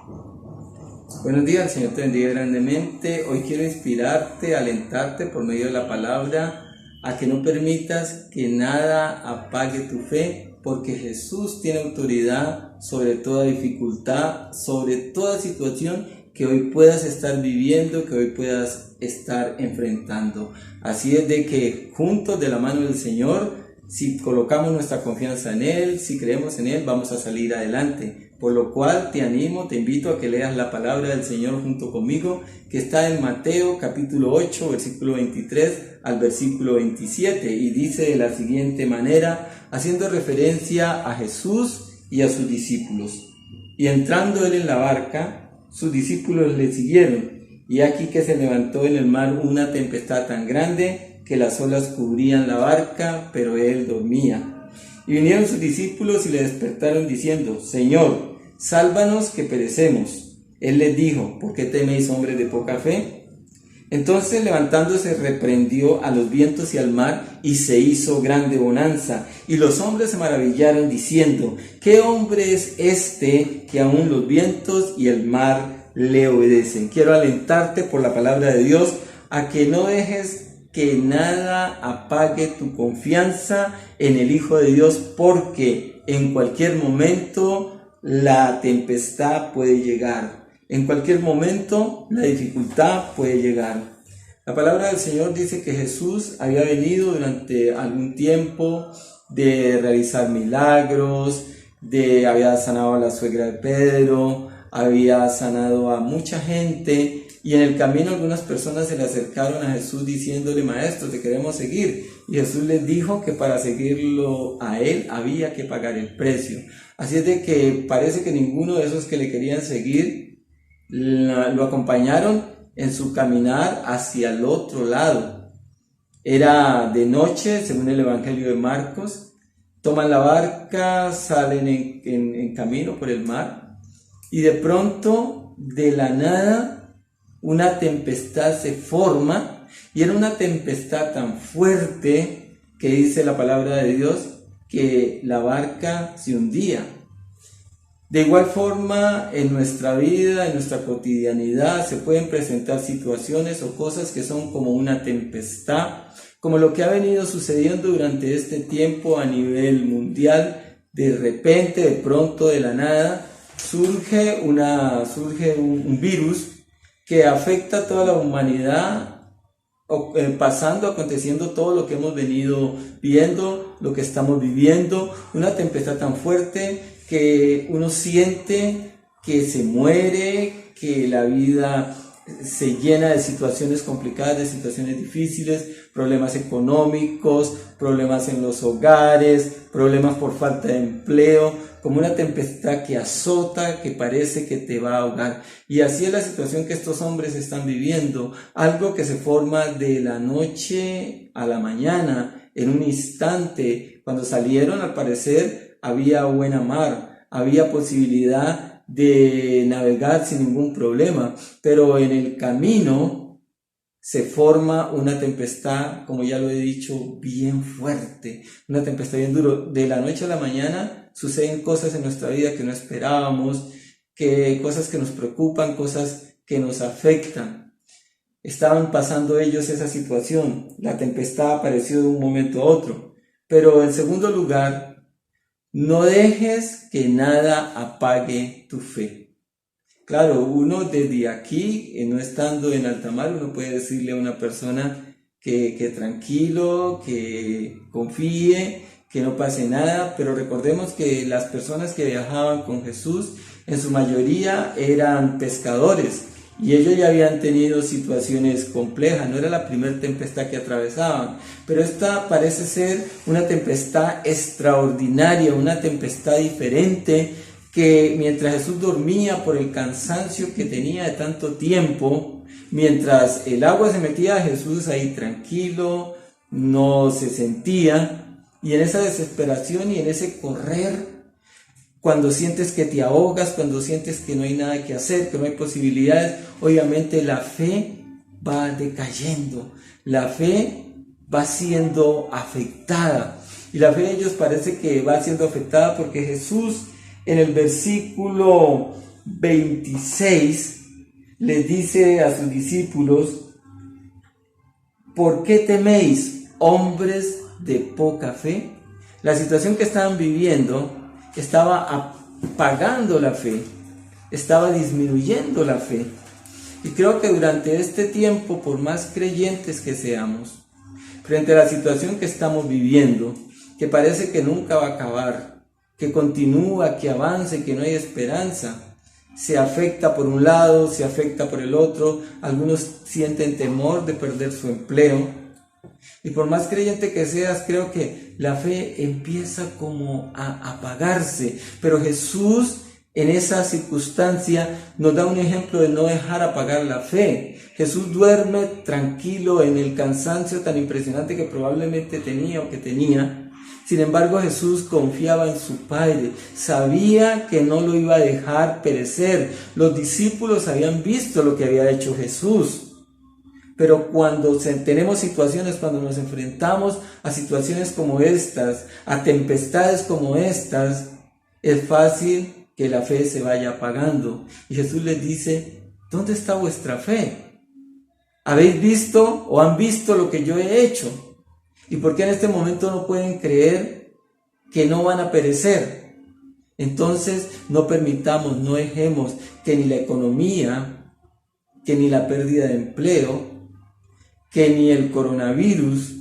Buenos días, el Señor te bendiga grandemente. Hoy quiero inspirarte, alentarte por medio de la palabra a que no permitas que nada apague tu fe, porque Jesús tiene autoridad sobre toda dificultad, sobre toda situación que hoy puedas estar viviendo, que hoy puedas estar enfrentando. Así es de que juntos de la mano del Señor, si colocamos nuestra confianza en Él, si creemos en Él, vamos a salir adelante. Por lo cual te animo, te invito a que leas la palabra del Señor junto conmigo, que está en Mateo capítulo 8, versículo 23 al versículo 27, y dice de la siguiente manera, haciendo referencia a Jesús y a sus discípulos. Y entrando Él en la barca, sus discípulos le siguieron, y aquí que se levantó en el mar una tempestad tan grande que las olas cubrían la barca, pero Él dormía. Y vinieron sus discípulos y le despertaron diciendo, Señor, sálvanos que perecemos. Él les dijo, ¿por qué teméis, hombres de poca fe? Entonces levantándose reprendió a los vientos y al mar, y se hizo grande bonanza. Y los hombres se maravillaron diciendo, ¿qué hombre es este que aún los vientos y el mar le obedecen? Quiero alentarte por la palabra de Dios a que no dejes que nada apague tu confianza en el Hijo de Dios, porque en cualquier momento la tempestad puede llegar, en cualquier momento la dificultad puede llegar. La palabra del Señor dice que Jesús había venido durante algún tiempo de realizar milagros, había sanado a la suegra de Pedro, había sanado a mucha gente. Y en el camino algunas personas se le acercaron a Jesús diciéndole, Maestro, te queremos seguir. Y Jesús les dijo que para seguirlo a Él había que pagar el precio. Así es de que parece que ninguno de esos que le querían seguir lo acompañaron en su caminar hacia el otro lado. Era de noche, según el Evangelio de Marcos. Toman la barca, salen en camino por el mar. Y de pronto, de la nada, una tempestad se forma, y era una tempestad tan fuerte que dice la palabra de Dios que la barca se hundía. De igual forma, en nuestra vida, en nuestra cotidianidad, se pueden presentar situaciones o cosas que son como una tempestad, como lo que ha venido sucediendo durante este tiempo a nivel mundial. De repente, de pronto, de la nada, surge un virus que afecta a toda la humanidad, aconteciendo todo lo que hemos venido viendo, lo que estamos viviendo, una tempestad tan fuerte que uno siente que se muere, que la vida se llena de situaciones complicadas, de situaciones difíciles, problemas económicos, problemas en los hogares, problemas por falta de empleo, como una tempestad que azota, que parece que te va a ahogar. Y así es la situación que estos hombres están viviendo, algo que se forma de la noche a la mañana, en un instante. Cuando salieron, al parecer, había buena mar, había posibilidad de navegar sin ningún problema, pero en el camino se forma una tempestad, como ya lo he dicho, bien fuerte, una tempestad bien duro. De la noche a la mañana suceden cosas en nuestra vida que no esperábamos, cosas que nos preocupan, cosas que nos afectan. Estaban pasando ellos esa situación, la tempestad apareció de un momento a otro. Pero en segundo lugar, no dejes que nada apague tu fe. Claro, uno desde aquí, no estando en alta mar, uno puede decirle a una persona que tranquilo, que confíe, que no pase nada, pero recordemos que las personas que viajaban con Jesús, en su mayoría eran pescadores, y ellos ya habían tenido situaciones complejas, no era la primera tempestad que atravesaban, pero esta parece ser una tempestad extraordinaria, una tempestad diferente, que mientras Jesús dormía por el cansancio que tenía de tanto tiempo, mientras el agua se metía a Jesús ahí tranquilo, no se sentía, y en esa desesperación y en ese correr, cuando sientes que te ahogas, cuando sientes que no hay nada que hacer, que no hay posibilidades, obviamente la fe va decayendo, la fe va siendo afectada. Y la fe de ellos parece que va siendo afectada porque Jesús en el versículo 26 les dice a sus discípulos: ¿por qué teméis, hombres de poca fe? La situación que estaban viviendo estaba apagando la fe, estaba disminuyendo la fe. Y creo que durante este tiempo, por más creyentes que seamos, frente a la situación que estamos viviendo, que parece que nunca va a acabar, que continúa, que avance, que no hay esperanza, se afecta por un lado, se afecta por el otro, algunos sienten temor de perder su empleo. Y por más creyente que seas, creo que la fe empieza como a apagarse, pero Jesús en esa circunstancia nos da un ejemplo de no dejar apagar la fe. Jesús duerme tranquilo en el cansancio tan impresionante que probablemente tenía o que tenía. Sin embargo, Jesús confiaba en su Padre, sabía que no lo iba a dejar perecer. Los discípulos habían visto lo que había hecho Jesús. Pero cuando tenemos situaciones, cuando nos enfrentamos a situaciones como estas, a tempestades como estas, es fácil que la fe se vaya apagando. Y Jesús les dice: ¿dónde está vuestra fe? ¿Habéis visto o han visto lo que yo he hecho? ¿Y por qué en este momento no pueden creer que no van a perecer? Entonces no permitamos, no dejemos que ni la economía, que ni la pérdida de empleo, que ni el coronavirus,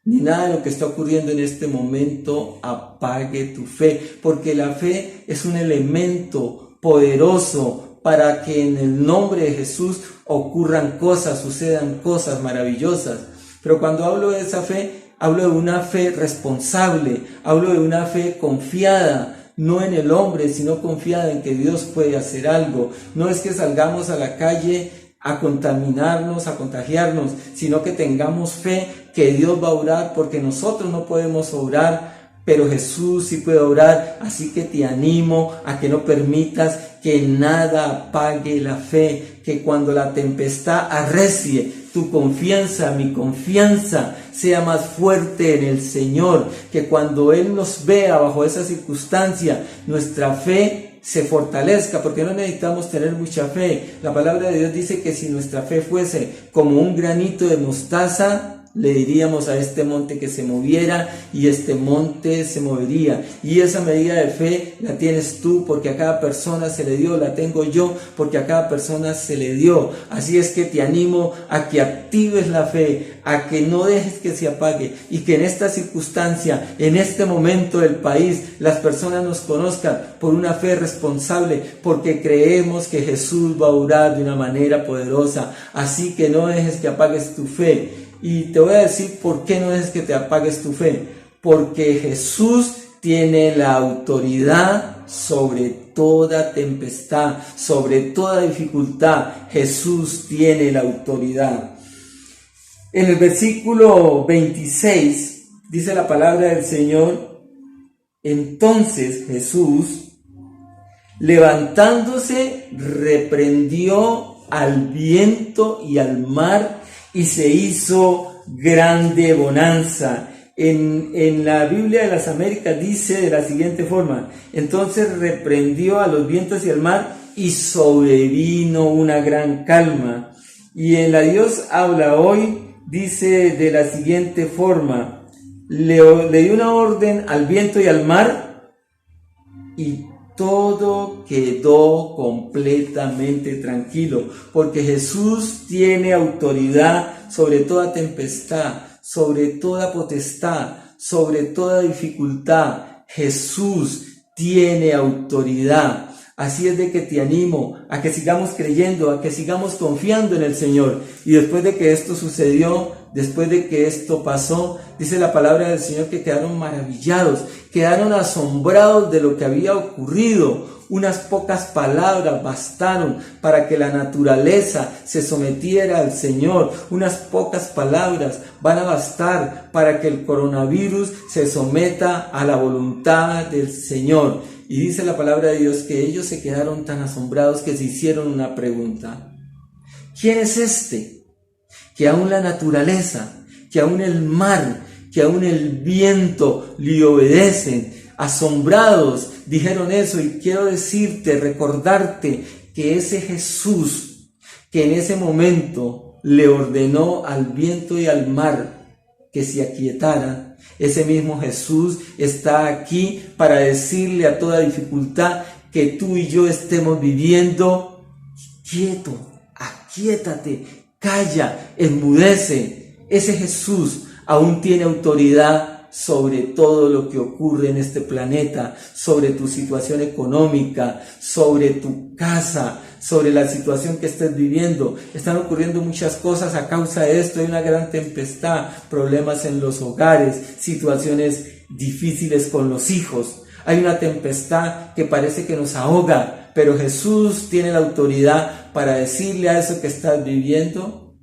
ni nada de lo que está ocurriendo en este momento apague tu fe, porque la fe es un elemento poderoso para que en el nombre de Jesús ocurran cosas, sucedan cosas maravillosas. Pero cuando hablo de esa fe, hablo de una fe responsable, hablo de una fe confiada, no en el hombre, sino confiada en que Dios puede hacer algo. No es que salgamos a la calle a contaminarnos, a contagiarnos, sino que tengamos fe que Dios va a obrar, porque nosotros no podemos obrar, pero Jesús sí puede obrar. Así que te animo a que no permitas que nada apague la fe, que cuando la tempestad arrecie, tu confianza, mi confianza, sea más fuerte en el Señor, que cuando Él nos vea bajo esa circunstancia, nuestra fe se fortalezca, porque no necesitamos tener mucha fe. La palabra de Dios dice que si nuestra fe fuese como un granito de mostaza, le diríamos a este monte que se moviera y este monte se movería. Y esa medida de fe la tienes tú, porque a cada persona se le dio, la tengo yo, porque a cada persona se le dio. Así es que te animo a que actives la fe, a que no dejes que se apague, y que en esta circunstancia, en este momento del país, las personas nos conozcan por una fe responsable, porque creemos que Jesús va a obrar de una manera poderosa. Así que no dejes que apagues tu fe. Y te voy a decir por qué no dejes que te apagues tu fe. Porque Jesús tiene la autoridad sobre toda tempestad, sobre toda dificultad. Jesús tiene la autoridad. En el versículo 26 dice la palabra del Señor: entonces Jesús, levantándose, reprendió al viento y al mar, y se hizo grande bonanza. En la Biblia de las Américas dice de la siguiente forma: entonces reprendió a los vientos y al mar, y sobrevino una gran calma. Y en la Dios habla hoy dice de la siguiente forma: le dio una orden al viento y al mar, y todo quedó completamente tranquilo, porque Jesús tiene autoridad sobre toda tempestad, sobre toda potestad, sobre toda dificultad. Jesús tiene autoridad. Así es de que te animo a que sigamos creyendo, a que sigamos confiando en el Señor. Y después de que esto sucedió, después de que esto pasó, dice la palabra del Señor que quedaron maravillados, quedaron asombrados de lo que había ocurrido. Unas pocas palabras bastaron para que la naturaleza se sometiera al Señor. Unas pocas palabras van a bastar para que el coronavirus se someta a la voluntad del Señor. Y dice la palabra de Dios que ellos se quedaron tan asombrados que se hicieron una pregunta: ¿quién es este que aún la naturaleza, que aún el mar, que aún el viento le obedecen? asombrados, dijeron eso. Y quiero decirte, recordarte que ese Jesús que en ese momento le ordenó al viento y al mar que se aquietaran, ese mismo Jesús está aquí para decirle a toda dificultad que tú y yo estemos viviendo: quieto, aquíétate, calla, enmudece. Ese Jesús aún tiene autoridad sobre todo lo que ocurre en este planeta, sobre tu situación económica, sobre tu casa, sobre la situación que estés viviendo. Están ocurriendo muchas cosas a causa de esto. Hay una gran tempestad, problemas en los hogares, situaciones difíciles con los hijos. Hay una tempestad que parece que nos ahoga, pero Jesús tiene la autoridad para decirle a eso que estás viviendo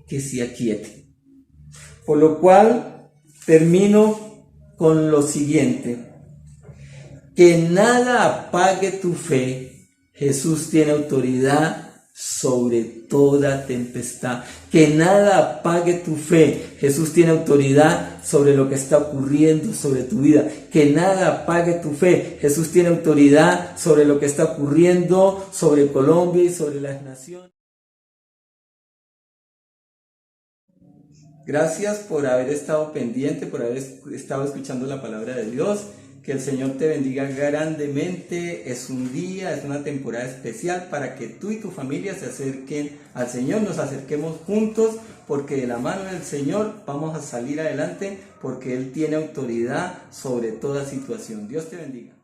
que se aquiete. Por lo cual, termino con lo siguiente: que nada apague tu fe. Jesús tiene autoridad sobre toda tempestad. Que nada apague tu fe. Jesús tiene autoridad sobre lo que está ocurriendo sobre tu vida. Que nada apague tu fe. Jesús tiene autoridad sobre lo que está ocurriendo sobre Colombia y sobre las naciones. Gracias por haber estado pendiente, por haber estado escuchando la palabra de Dios. Que el Señor te bendiga grandemente. Es un día, es una temporada especial para que tú y tu familia se acerquen al Señor. Nos acerquemos juntos, porque de la mano del Señor vamos a salir adelante, porque Él tiene autoridad sobre toda situación. Dios te bendiga.